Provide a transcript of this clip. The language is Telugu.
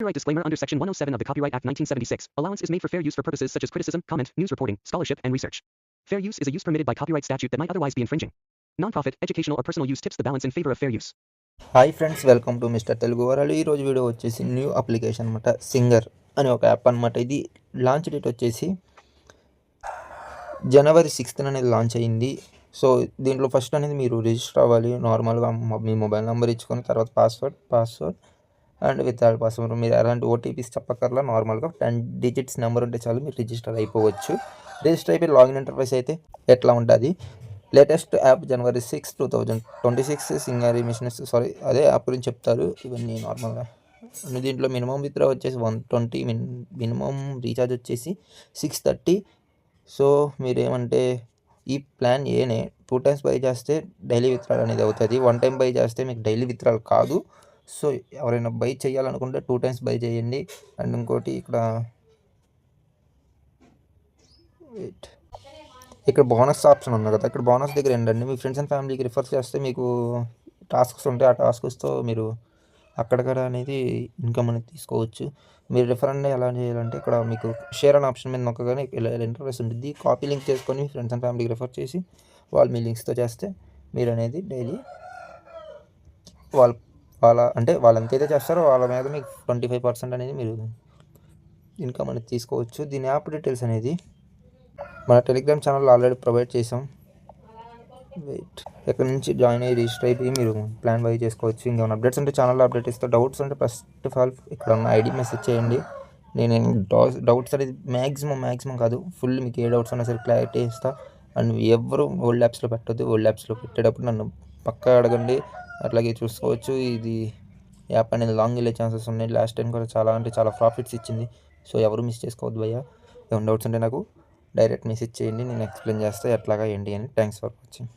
Copyright disclaimer under Section 107 of the Copyright Act 1976. Allowance is made for fair use for purposes such as criticism, comment, news reporting, scholarship, and research. Fair use is a use permitted by copyright statute that might otherwise be infringing. Non-profit, educational, or personal use tips the balance in favor of fair use. Hi friends, welcome to mister Telugu world. ఈరోజు వీడియో వచ్చేసి న్యూ అప్లికేషన్ అనమాట. సింగర్ అనే ఒక యాప్ అనమాట. ఇది లాంచ్ డేట్ వచ్చేసి జనవరి 6th అనేది లాంచ్ అయ్యింది. సో దీంట్లో ఫస్ట్ అనేది మీరు రిజిస్టర్ అవ్వాలి. నార్మల్గా మీ మొబైల్ నెంబర్ ఇచ్చుకొని తర్వాత పాస్వర్డ్ అండ్ విత్ పాస్వర్డ్. మీరు ఎలాంటి ఓటీపీస్ చెప్పక్కర్లా. నార్మల్గా 10 digits నెంబర్ ఉంటే చాలు మీరు రిజిస్టర్ అయిపోవచ్చు. రిజిస్టర్ అయిపోయి లాగిన్ ఇంటర్ఫేస్ అయితే ఎట్లా ఉంటుంది. లేటెస్ట్ యాప్ జనవరి 6, 2026 సింగర్ మిషన్స్ అదే యాప్ గురించి చెప్తారు. ఇవన్నీ నార్మల్గా దీంట్లో మినిమం విత్డ్రా వచ్చేసి 120, మినిమం రీఛార్జ్ వచ్చేసి 630. సో మీరేమంటే ఈ ప్లాన్ ఏనే 2 times బై చేస్తే డైలీ విత్డ్రాల్ అనేది అవుతుంది. 1 time బై చేస్తే మీకు డైలీ విత్డ్రాల్ కాదు. సో ఎవరైనా బై చేయాలనుకుంటే 2 times బై చేయండి. అండ్ ఇంకోటి ఇక్కడ బోనస్ ఆప్షన్ ఉంది కదా, ఇక్కడ బోనస్ దగ్గర ఏంటండి, మీ ఫ్రెండ్స్ అండ్ ఫ్యామిలీకి రిఫర్ చేస్తే మీకు టాస్క్స్ ఉంటాయి. ఆ టాస్క్స్తో మీరు అక్కడక్కడ అనేది ఇన్కమ్ అనేది తీసుకోవచ్చు. మీరు రిఫర్ అనేది ఎలా చేయాలంటే ఇక్కడ మీకు షేర్ అనే ఆప్షన్ మీద నొక్కగానే ఇలా ఇంటర్ఫేస్ ఉంటుంది. కాపీ లింక్ చేసుకొని ఫ్రెండ్స్ అండ్ ఫ్యామిలీకి రిఫర్ చేసి వాళ్ళు మీ లింక్స్తో చేస్తే మీరు అనేది డైలీ వాళ్ళు ఎంతైతే చేస్తారో వాళ్ళ మీద మీకు 25% అనేది మీరు ఇన్కమ్ అనేది తీసుకోవచ్చు. దీని యాప్ డీటెయిల్స్ అనేది మన టెలిగ్రామ్ ఛానల్లో ఆల్రెడీ ప్రొవైడ్ చేసాం. ఎక్కడి నుంచి జాయిన్ అయ్యి రిజిస్టర్ అయిపోయి మీరు ప్లాన్ బై చేసుకోవచ్చు. ఇంకేమైనా అప్డేట్స్ ఉంటే ఛానల్లో అప్డేట్ ఇస్తే, డౌట్స్ ఉంటే ఫస్ట్ ఆఫ్ ఆల్ ఇక్కడ ఉన్న ఐడి మెసేజ్ చేయండి. నేను డౌట్స్ అనేది మ్యాక్సిమం కాదు, ఫుల్ మీకు ఏ డౌట్స్ ఉన్నా సరే క్లారిటీ ఇస్తా. అండ్ ఎవరు ఓల్డ్ యాప్స్లో పెట్టద్దు. ఓల్డ్ యాప్స్లో పెట్టేటప్పుడు నన్ను పక్కా అడగండి. అట్లాగే చూసుకోవచ్చు. ఇది యాప్ అనేది లాంగ్ వెళ్ళే ఛాన్సెస్ ఉన్నాయి. లాస్ట్ టైం కూడా చాలా ప్రాఫిట్స్ ఇచ్చింది. సో ఎవరు మిస్ చేసుకోవద్దు భయ్యా. ఏమైనా డౌట్స్ ఉంటే నాకు డైరెక్ట్ మెసేజ్ చేయండి, నేను ఎక్స్ప్లెయిన్ చేస్తే ఎట్లాగా ఏంటి అని. Thanks for watching.